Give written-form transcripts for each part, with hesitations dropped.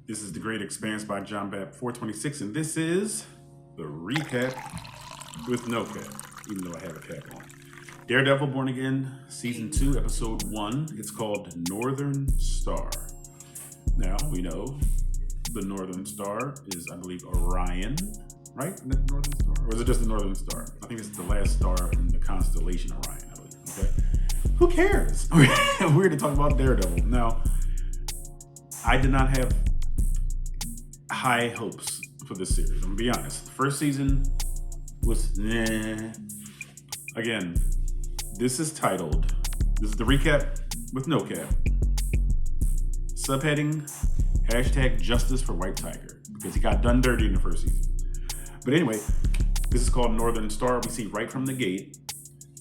This is The Great Expanse by John Babb 426, and this is the recap with no cap, even though I have a cap on. Daredevil Born Again, Season 2, Episode 1. It's called Northern Star. Now, we know the Northern Star is, I believe, Orion, right? Isn't that the Northern Star? Or is it just the Northern Star? I think it's the last star in the constellation Orion, I believe. Okay? Who cares? We're here to talk about Daredevil. Now, I did not have high hopes for this series. I'm gonna be honest. The first season was Again, this is the recap with no cap. Subheading, #Justice for White Tiger, because he got done dirty in the first season. But anyway, this is called Northern Star. We see right from the gate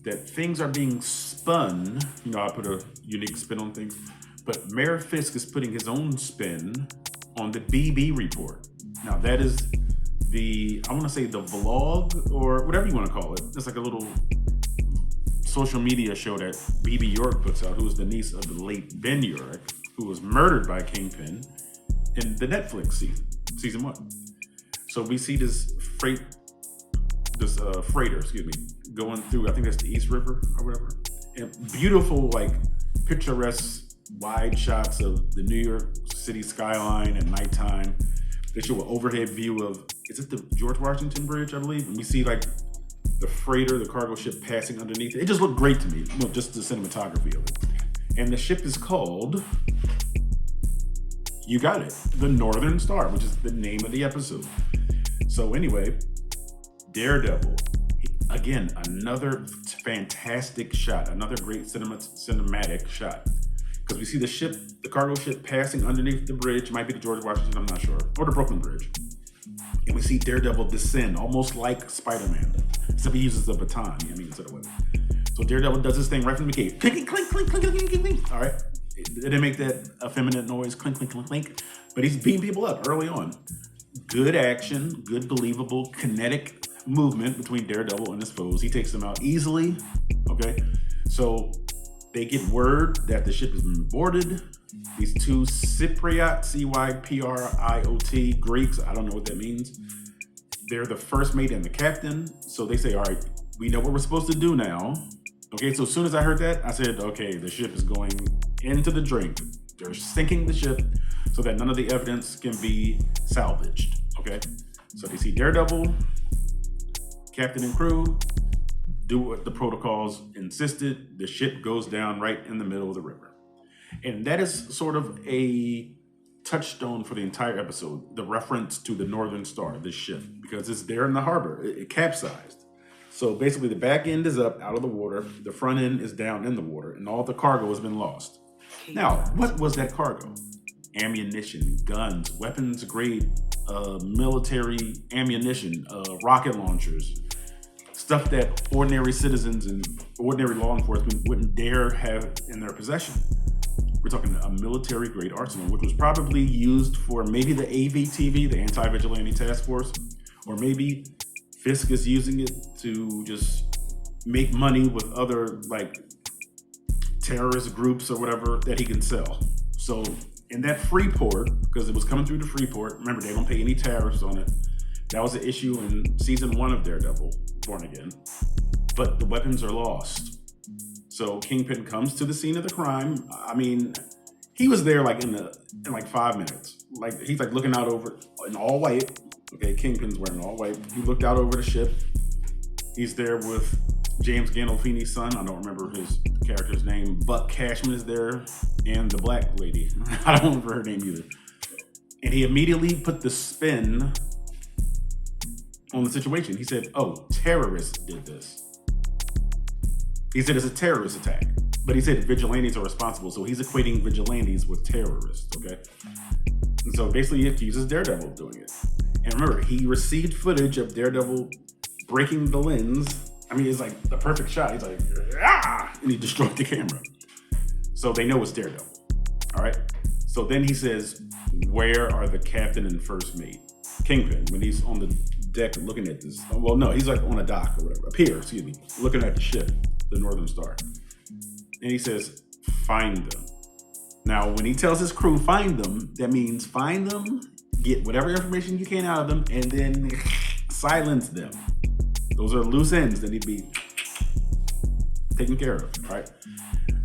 that things are being spun. You know, I put a unique spin on things. But Mayor Fisk is putting his own spin on the BB report. Now that is I want to say the vlog, or whatever you want to call it. It's like a little social media show that BB York puts out, who is the niece of the late Ben York, who was murdered by Kingpin in the Netflix season 1. So we see this freighter, going through, I think that's the East River or whatever. And beautiful, like picturesque wide shots of the New York City skyline at nighttime. They show an overhead view of, is it the George Washington Bridge, I believe? And we see like the freighter, the cargo ship passing underneath. It just looked great to me, just the cinematography of it. And the ship is called, you got it, the Northern Star, which is the name of the episode. So anyway, Daredevil, again, another fantastic shot, another great cinematic shot. Because we see the cargo ship passing underneath the bridge. Might be the George Washington, I'm not sure. Or the Brooklyn Bridge. And we see Daredevil descend, almost like Spider-Man. Except he uses a baton, instead of a weapon. So Daredevil does this thing right from the gate. Clink, clink, clink, clink, clink, clink, clink. All right? It didn't make that effeminate noise, clink, clink, clink, clink. But he's beating people up early on. Good action, good believable, kinetic movement between Daredevil and his foes. He takes them out easily. Okay? So they get word that the ship has been boarded. These two Cypriot, Cypriot, Greeks, I don't know what that means. They're the first mate and the captain. So they say, all right, we know what we're supposed to do now. Okay, so as soon as I heard that, I said, okay, the ship is going into the drink. They're sinking the ship so that none of the evidence can be salvaged. Okay, so they see Daredevil, captain and crew, do what the protocols insisted. The ship goes down right in the middle of the river. And that is sort of a touchstone for the entire episode, the reference to the Northern Star, this ship, because it's there in the harbor. It capsized. So basically the back end is up out of the water, the front end is down in the water, and all the cargo has been lost. Now, what was that cargo? Ammunition, guns, weapons grade, military ammunition, rocket launchers, stuff that ordinary citizens and ordinary law enforcement wouldn't dare have in their possession. We're talking a military-grade arsenal, which was probably used for maybe the AVTV, the Anti-Vigilante Task Force, or maybe Fisk is using it to just make money with other, like, terrorist groups or whatever that he can sell. So in that Freeport, because it was coming through the Freeport, remember, they don't pay any tariffs on it. That was an issue in season 1 of Daredevil, Born Again. But the weapons are lost. So Kingpin comes to the scene of the crime. He was there like in 5 minutes. Like, he's like looking out over in all white. Okay, Kingpin's wearing all white. He looked out over the ship. He's there with James Gandolfini's son. I don't remember his character's name. Buck Cashman is there, and the black lady. I don't remember her name either. And he immediately put the spin on the situation. He said, oh, terrorists did this. He said it's a terrorist attack. But he said vigilantes are responsible, so he's equating vigilantes with terrorists, okay? And so basically it uses Daredevil doing it. And remember, he received footage of Daredevil breaking the lens. It's like the perfect shot. He's like, ah! And he destroyed the camera. So they know it's Daredevil, all right? So then he says, where are the captain and first mate? Kingpin, when he's on the deck looking at this. Well, no, he's like on a dock or whatever. A pier, looking at the ship, the Northern Star. And he says, find them. Now, when he tells his crew, find them, that means find them, get whatever information you can out of them, and then silence them. Those are loose ends that need to be taken care of, right?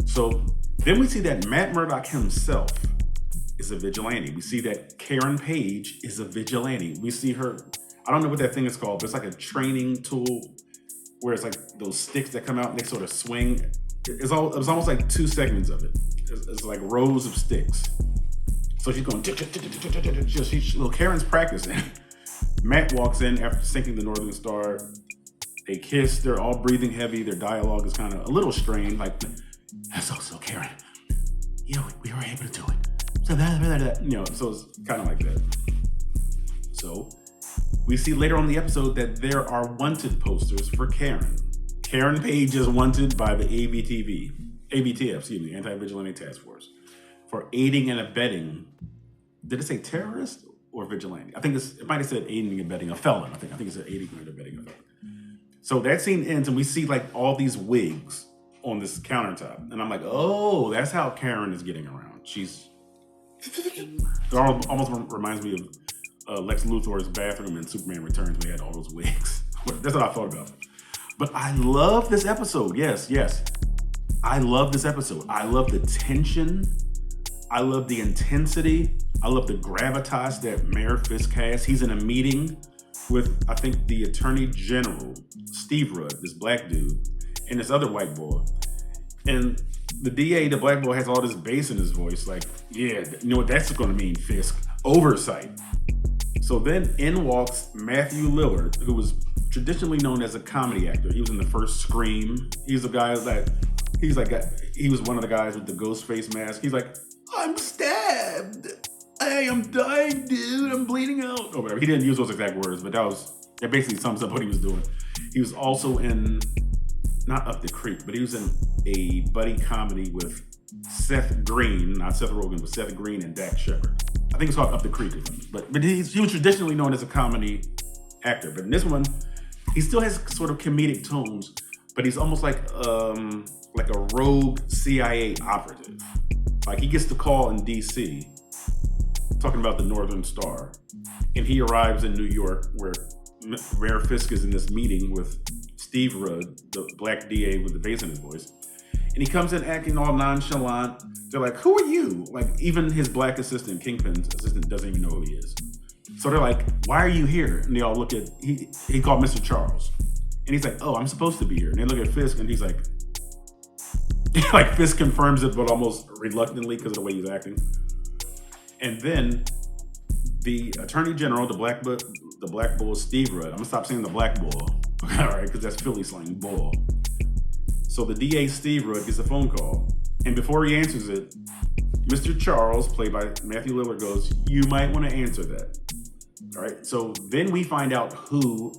So then we see that Matt Murdock himself is a vigilante. We see that Karen Page is a vigilante. We see her, I don't know what that thing is called, but it's like a training tool where it's like those sticks that come out and they sort of swing. It was almost like 2 segments of it. It's like rows of sticks. So she's going, Karen's practicing. Matt walks in after sinking the Northern Star. They kiss, they're all breathing heavy. Their dialogue is kind of a little strained, like, so Karen, we were able to do it. So so it's kind of like that. So we see later on in the episode that there are wanted posters for Karen. Karen Page is wanted by the ABTF, Anti-Vigilante Task Force, for aiding and abetting. Did it say terrorist or vigilante? I think it might have said aiding and abetting a felon. I think it said aiding and abetting a felon. So that scene ends and we see like all these wigs on this countertop. And I'm like, oh, that's how Karen is getting around. It almost reminds me of Lex Luthor's bathroom in Superman Returns when he had all those wigs. That's what I thought about. But I love this episode. Yes. I love this episode. I love the tension. I love the intensity. I love the gravitas that Mayor Fisk has. He's in a meeting with, I think, the Attorney General, Steve Rudd, this black dude, and this other white boy. And the DA, the black boy, has all this bass in his voice, like, yeah, you know what that's going to mean, Fisk? Oversight. So then in walks Matthew Lillard, who was traditionally known as a comedy actor. He was in the first Scream. He's the guy that, he was one of the guys with the ghost face mask. He's like, I'm stabbed. Hey, I'm dying, dude. I'm bleeding out. Or whatever. He didn't use those exact words, but that basically sums up what he was doing. He was also in, not Up the Creek, but he was in a buddy comedy with Seth Green, not Seth Rogen, but Seth Green and Dak Shepard. I think it's called Up the Creek or something. But he was traditionally known as a comedy actor. But in this one, he still has sort of comedic tones, but he's almost like a rogue CIA operative. Like he gets the call in DC, talking about the Northern Star, and he arrives in New York where Mayor Fisk is in this meeting with Steve Rudd, the black DA with the bass in his voice. And he comes in acting all nonchalant. They're like, who are you? Like even his black assistant, Kingpin's assistant, doesn't even know who he is. So they're like, why are you here? And they all look at, he called Mr. Charles. And he's like, oh, I'm supposed to be here. And they look at Fisk and he's like, Fisk confirms it, but almost reluctantly because of the way he's acting. And then the Attorney General, the black bull, Steve Rudd. I'm gonna stop saying the black bull, all right, because that's Philly slang, bull. So the DA, Steve Rudd, gets a phone call. And before he answers it, Mr. Charles, played by Matthew Lillard, goes, you might want to answer that. All right, so then we find out who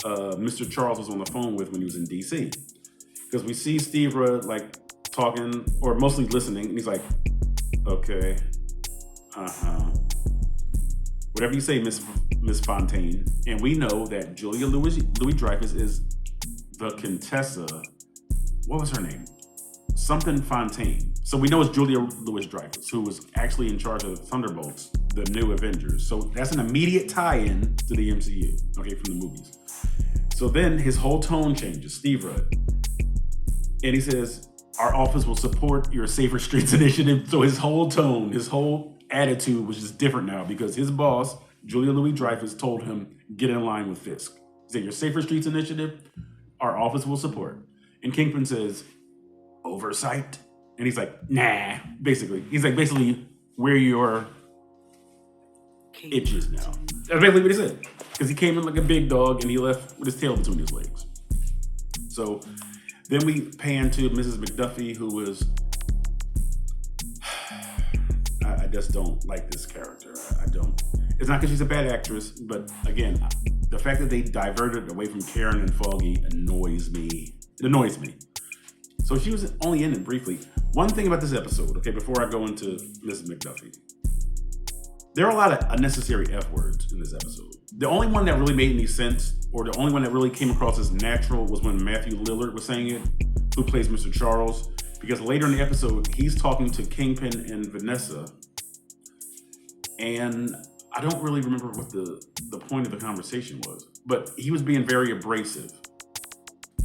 Mr. Charles was on the phone with when he was in DC. Because we see Steve Rudd like talking, or mostly listening, and he's like, okay, whatever you say, Miss Fontaine. And we know that Julia Louis-Dreyfus is the Contessa. What was her name? Something Fontaine. So we know it's Julia Louis-Dreyfus, who was actually in charge of Thunderbolts, the new Avengers. So that's an immediate tie-in to the MCU, okay, from the movies. So then his whole tone changes, Steve Rudd. And he says, our office will support your Safer Streets initiative. So his whole tone, his whole attitude was just different now because his boss, Julia Louis-Dreyfus, told him, get in line with Fisk. He said, your Safer Streets initiative, our office will support. And Kingpin says, oversight? And he's like, nah, basically. He's like, basically, where your itch is now. That's basically what he said. Because he came in like a big dog and he left with his tail between his legs. So then we pan to Mrs. McDuffie, who was, I just don't like this character. I don't. It's not because she's a bad actress, but again, the fact that they diverted away from Karen and Foggy annoys me. It annoys me. So she was only in it briefly. One thing about this episode, okay, before I go into Mrs. McDuffie, there are a lot of unnecessary F words in this episode. The only one that really made any sense, or the only one that really came across as natural, was when Matthew Lillard was saying it, who plays Mr. Charles. because later in the episode, he's talking to Kingpin and Vanessa, and I don't really remember what the point of the conversation was, but he was being very abrasive.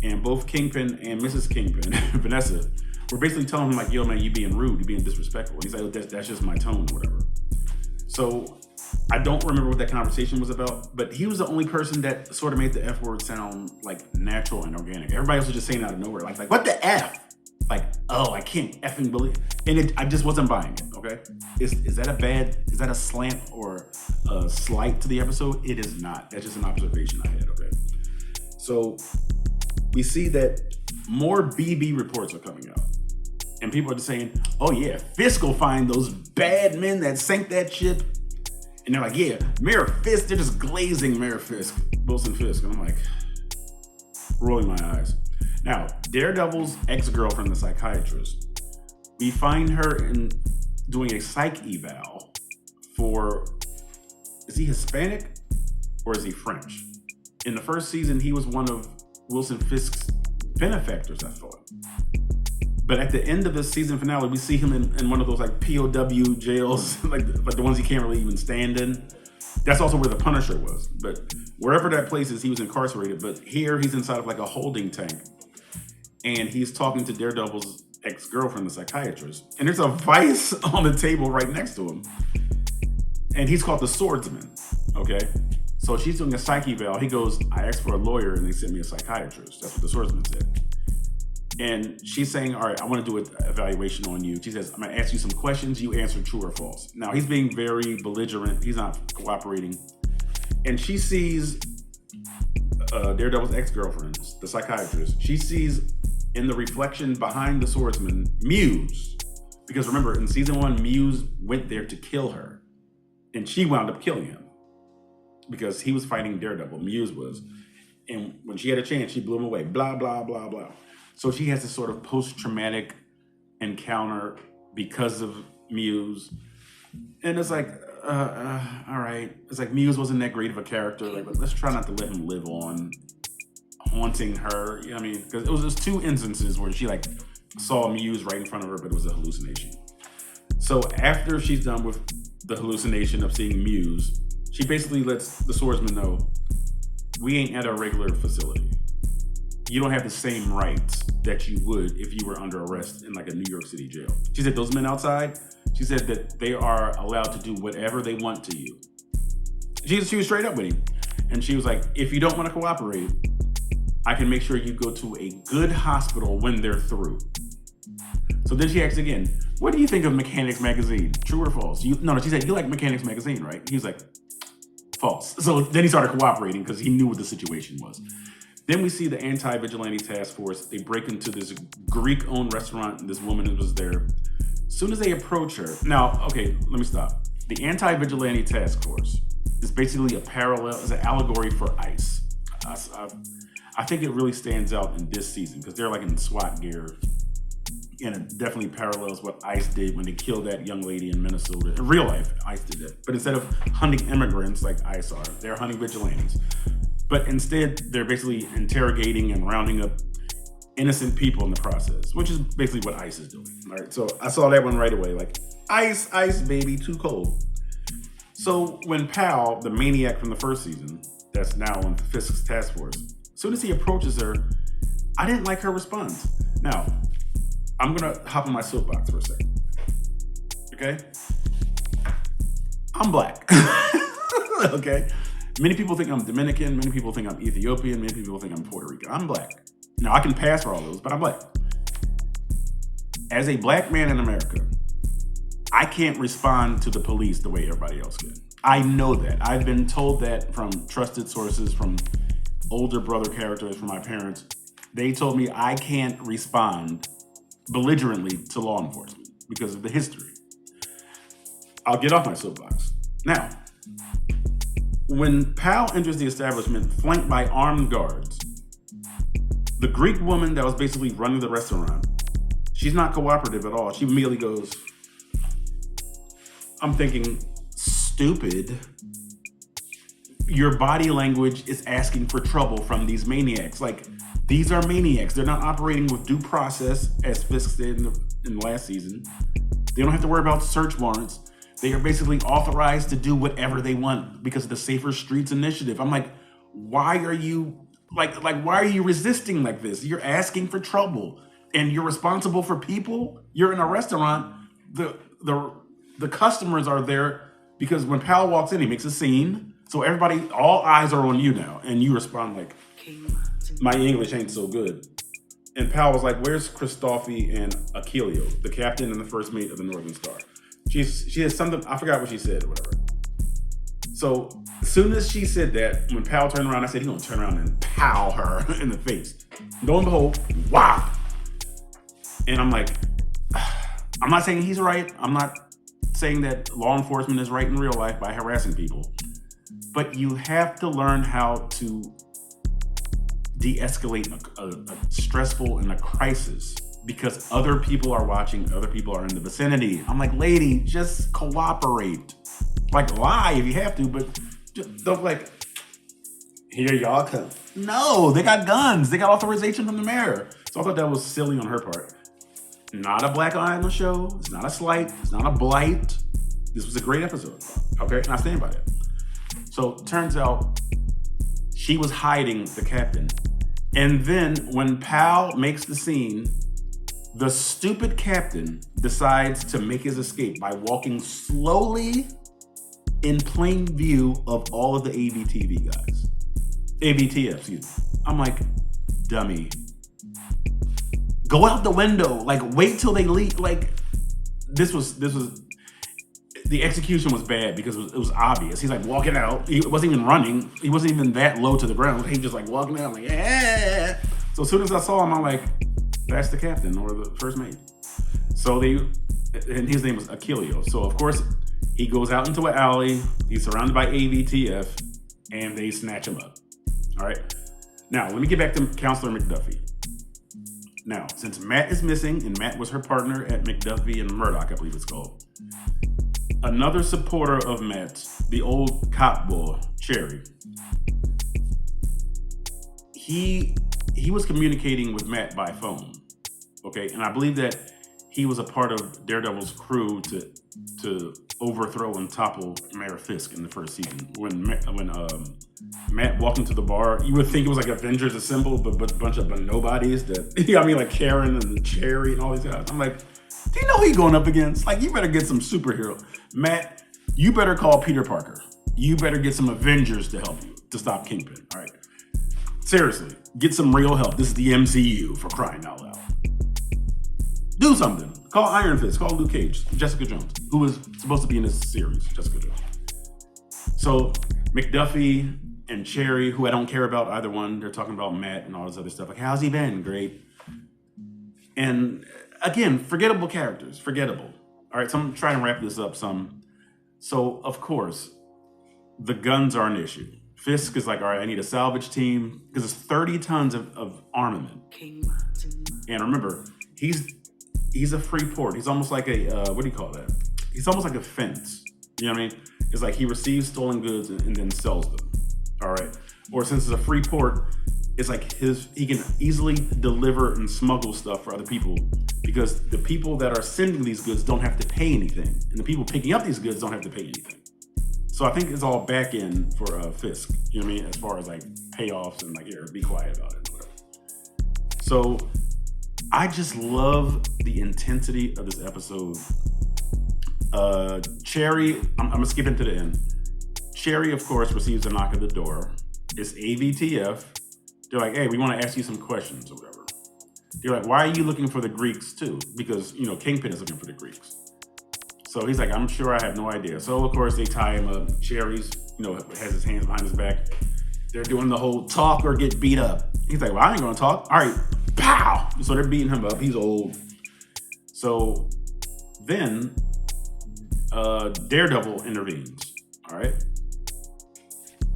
And both Kingpin and Mrs. Kingpin, Vanessa, were basically telling him like, yo man, you being rude, you being disrespectful. And he's like, oh, that's just my tone or whatever. So I don't remember what that conversation was about, but he was the only person that sort of made the F word sound like natural and organic. Everybody else was just saying out of nowhere, like what the F? Like, oh, I can't effing believe. And I just wasn't buying it, okay? Is that a slant or a slight to the episode? It is not. That's just an observation I had, okay? So we see that more BB reports are coming out. And people are just saying, oh yeah, Fisk will find those bad men that sank that ship. And they're like, yeah, Mayor Fisk, they're just glazing Mayor Fisk, Wilson Fisk. And I'm like, rolling my eyes. Now, Daredevil's ex-girlfriend, the psychiatrist, we find her in doing a psych eval for, is he Hispanic or is he French? In the first season, he was one of Wilson Fisk's benefactors, I thought. But at the end of the season finale, we see him in one of those like POW jails, like the ones he can't really even stand in. That's also where the Punisher was. But wherever that place is, he was incarcerated. But here he's inside of like a holding tank. And he's talking to Daredevil's ex-girlfriend, the psychiatrist. And there's a vice on the table right next to him. And he's called the Swordsman, okay? So she's doing a psych eval. He goes, I asked for a lawyer and they sent me a psychiatrist. That's what the Swordsman said. And she's saying, all right, I want to do an evaluation on you. She says, I'm going to ask you some questions. You answer true or false. Now, he's being very belligerent. He's not cooperating. And she sees Daredevil's ex-girlfriend, the psychiatrist. She sees in the reflection behind the Swordsman, Muse. Because remember, in season 1, Muse went there to kill her. And she wound up killing him. Because he was fighting Daredevil. Muse was. And when she had a chance, she blew him away. Blah, blah, blah, blah. So she has this sort of post-traumatic encounter because of Muse. And it's like, all right. It's like Muse wasn't that great of a character. Like, let's try not to let him live on haunting her. You know what I mean? Because it was just 2 instances where she like saw Muse right in front of her, but it was a hallucination. So after she's done with the hallucination of seeing Muse, she basically lets the Swordsman know, we ain't at a regular facility. You don't have the same rights that you would if you were under arrest in like a New York City jail. She said those men outside, she said that they are allowed to do whatever they want to you. She was straight up with him. And she was like, if you don't want to cooperate, I can make sure you go to a good hospital when they're through. So then she asked again, what do you think of Mechanics Magazine? True or false? No, she said, you like Mechanics Magazine, right? He was like, false. So then he started cooperating because he knew what the situation was. Then we see the anti-vigilante task force. They break into this Greek-owned restaurant, and this woman was there. As soon as they approach her, now, okay, let me stop. The anti-vigilante task force is basically is an allegory for ICE. I think it really stands out in this season because they're like in SWAT gear, and it definitely parallels what ICE did when they killed that young lady in Minnesota. In real life, ICE did that. But instead of hunting immigrants like ICE are, they're hunting vigilantes. But instead, they're basically interrogating and rounding up innocent people in the process, which is basically what ICE is doing. All right, so I saw that one right away, like, ice, baby, too cold. So when Pal, the maniac from the first season, that's now on Fisk's task force, as soon as he approaches her, I didn't like her response. Now, I'm gonna hop on my soapbox for a second, okay? I'm black, okay? Many people think I'm Dominican, many people think I'm Ethiopian, many people think I'm Puerto Rican. I'm black. Now, I can pass for all those, but I'm black. As a black man in America, I can't respond to the police the way everybody else can. I know that. I've been told that from trusted sources, from older brother characters, from my parents. They told me I can't respond belligerently to law enforcement because of the history. I'll get off my soapbox. Now, when Pal enters the establishment flanked by armed guards, the Greek woman that was basically running the restaurant, she's not cooperative at all. She immediately goes, I'm thinking, stupid. Your body language is asking for trouble from these maniacs. Like, These are maniacs. They're not operating with due process, as Fisk said in the last season. They don't have to worry about search warrants. They are basically authorized to do whatever they want because of the Safer Streets Initiative. I'm like, why are you why are you resisting like this? You're asking for trouble, and you're responsible for people. You're in a restaurant. The customers are there because when Pal walks in, he makes a scene. So everybody, all eyes are on you now, and you respond like, "My English ain't so good." And Pal was like, "Where's Christophe and Aquilio, the captain and the first mate of the Northern Star?" She has something, I forgot what she said or whatever. So as soon as she said that, when Pal turned around, I said, he's gonna turn around and pow her in the face. Lo and behold, wow. And I'm like, I'm not saying he's right. I'm not saying that law enforcement is right in real life by harassing people. But you have to learn how to de-escalate a stressful and a crisis because other people are watching, other people are in the vicinity. I'm like, lady, just cooperate. Like, lie if you have to, but just don't like, here y'all come. No, they got guns. They got authorization from the mayor. So I thought that was silly on her part. Not a black eye on the show. It's not a slight. It's not a blight. This was a great episode. Okay, and I stand by that. So turns out she was hiding the captain. And then when Pal makes the scene, the stupid captain decides to make his escape by walking slowly in plain view of all of the ABTV guys. ABTF, excuse me. I'm like, dummy. Go out the window. Like, wait till they leave. Like, this was the execution was bad because it was obvious. He's like walking out. He wasn't even running. He wasn't even that low to the ground. He just like walking out. I'm like, yeah. So as soon as I saw him, I'm like, that's the captain or the first mate. So and his name was Aquilio. So of course he goes out into an alley. He's surrounded by AVTF, and they snatch him up. All right. Now let me get back to Counselor McDuffie. Now, since Matt is missing, and Matt was her partner at McDuffie and Murdoch, I believe it's called. Another supporter of Matt's, the old cop boy, Cherry. He was communicating with Matt by phone, okay? And I believe that he was a part of Daredevil's crew to overthrow and topple Mayor Fisk in the first season. When Matt walked into the bar, you would think it was like Avengers Assemble, but a bunch of nobodies that, I mean, like Karen and Cherry and all these guys. I'm like, do you know who you're going up against? Like, you better get some superhero. Matt, you better call Peter Parker. You better get some Avengers to help you to stop Kingpin, all right? Seriously, get some real help. This is the MCU, for crying out loud. Do something. Call Iron Fist. Call Luke Cage. Jessica Jones, who was supposed to be in this series. Jessica Jones. So McDuffie and Cherry, who I don't care about either one, they're talking about Matt and all this other stuff. Like, how's he been? Great. And again, forgettable characters. Forgettable. All right, so I'm trying to wrap this up some. So, of course, the guns are an issue. Fisk is like, all right, I need a salvage team because it's 30 tons of armament. And remember, he's a free port. He's almost like a, what do you call that? He's almost like a fence. You know what I mean? It's like he receives stolen goods and then sells them. All right. Or since it's a free port, it's like he can easily deliver and smuggle stuff for other people because the people that are sending these goods don't have to pay anything. And the people picking up these goods don't have to pay anything. So I think it's all back in for Fisk, you know what I mean? As far as like payoffs and like, here, be quiet about it. Whatever. So I just love the intensity of this episode. Cherry, I'm gonna skip into the end. Cherry, of course, receives a knock at the door. It's AVTF. They're like, hey, we want to ask you some questions or whatever. They're like, why are you looking for the Greeks too? Because, you know, Kingpin is looking for the Greeks. So he's like, I'm sure, I have no idea. So of course they tie him up. Cherry's, you know, has his hands behind his back. They're doing the whole talk or get beat up. He's like, well, I ain't gonna talk. All right, pow! So they're beating him up. He's old. So then Daredevil intervenes. All right.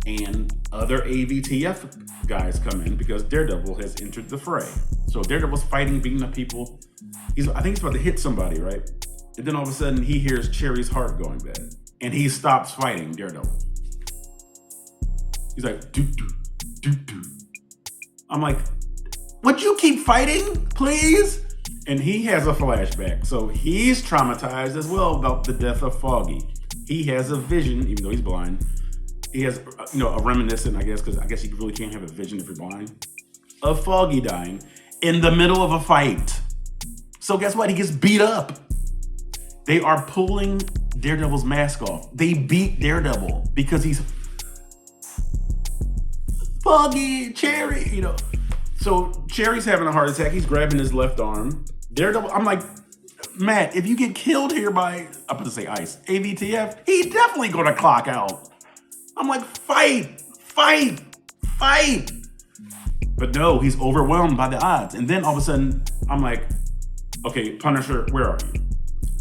And other AVTF guys come in because Daredevil has entered the fray. So Daredevil's fighting, beating up people. I think he's about to hit somebody, right? And then all of a sudden he hears Cherry's heart going bad. And he stops fighting Daredevil. He's like, doo-doo, doo-doo. I'm like, would you keep fighting, please? And he has a flashback. So he's traumatized as well about the death of Foggy. He has a vision, even though he's blind. He has, a reminiscent, I guess, because I guess you really can't have a vision if you're blind, of Foggy dying in the middle of a fight. So guess what? He gets beat up. They are pulling Daredevil's mask off. They beat Daredevil because he's Foggy, Cherry, So Cherry's having a heart attack. He's grabbing his left arm. Daredevil, I'm like, Matt, if you get killed here by, I'm going to say ICE, AVTF, he definitely going to clock out. I'm like, fight. But no, he's overwhelmed by the odds. And then all of a sudden, I'm like, okay, Punisher, where are you?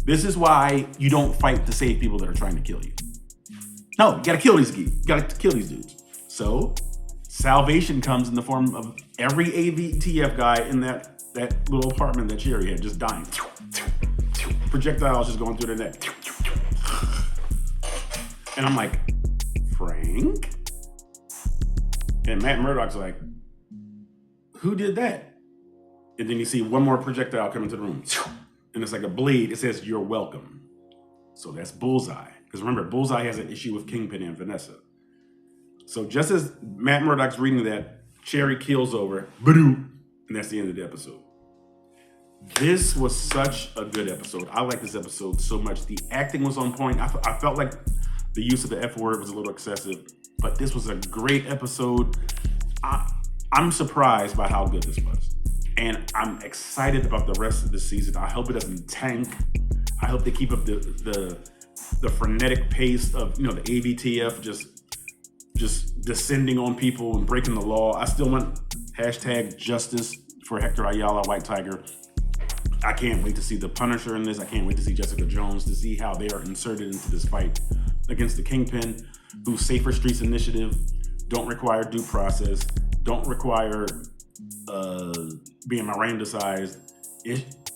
This is why you don't fight to save people that are trying to kill you. No, you gotta kill these dudes. You gotta kill these dudes. So, salvation comes in the form of every AVTF guy in that little apartment that Cherry had just dying. Projectiles just going through their neck. And I'm like, Frank? And Matt Murdock's like, who did that? And then you see one more projectile come into the room. And it's like a blade. It says, you're welcome. So that's Bullseye. Because remember, Bullseye has an issue with Kingpin and Vanessa. So just as Matt Murdock's reading that, Cherry keels over. And that's the end of the episode. This was such a good episode. I like this episode so much. The acting was on point. I felt like the use of the F word was a little excessive. But this was a great episode. I'm surprised by how good this was. And I'm excited about the rest of the season. I hope it doesn't tank. I hope they keep up the frenetic pace of, the AVTF just descending on people and breaking the law. I still want #justice for Hector Ayala, White Tiger. I can't wait to see the Punisher in this. I can't wait to see Jessica Jones, to see how they are inserted into this fight against the Kingpin, whose Safer Streets initiative don't require due process, don't require being Miranda-sized.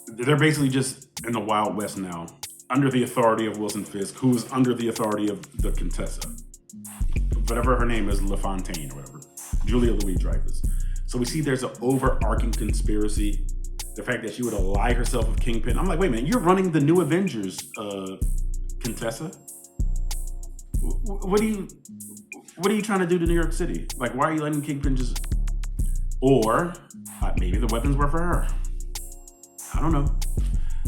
They're basically just in the Wild West now, under the authority of Wilson Fisk, who is under the authority of the Contessa. Whatever her name is, LaFontaine or whatever, Julia Louis-Dreyfus. So we see there's an overarching conspiracy. The fact that she would ally herself with Kingpin. I'm like, wait a minute, you're running the New Avengers, Contessa? What are you trying to do to New York City? Like, why are you letting Kingpin just... Or maybe the weapons were for her. I don't know.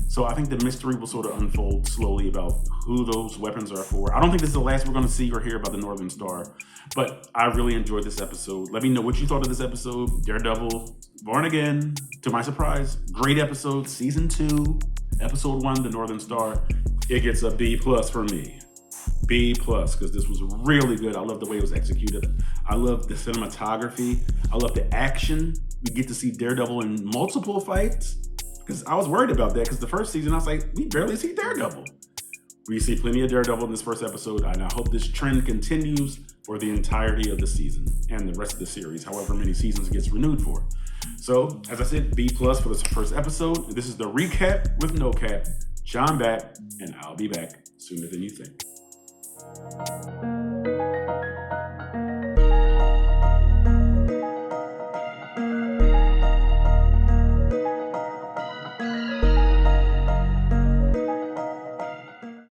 So I think the mystery will sort of unfold slowly about who those weapons are for. I don't think this is the last we're going to see or hear about the Northern Star, but I really enjoyed this episode. Let me know what you thought of this episode. Daredevil, Born Again, to my surprise, great episode. Season 2, episode 1, the Northern Star. It gets a B+ for me. B+, because this was really good. I love the way it was executed. I love the cinematography. I love the action. We get to see Daredevil in multiple fights. Because I was worried about that, because the first season I was like, we barely see Daredevil. We see plenty of Daredevil in this first episode, and I hope this trend continues for the entirety of the season and the rest of the series, however many seasons it gets renewed for. So, as I said, B+ for this first episode. This is the recap with no cap. Sean back, and I'll be back sooner than you think.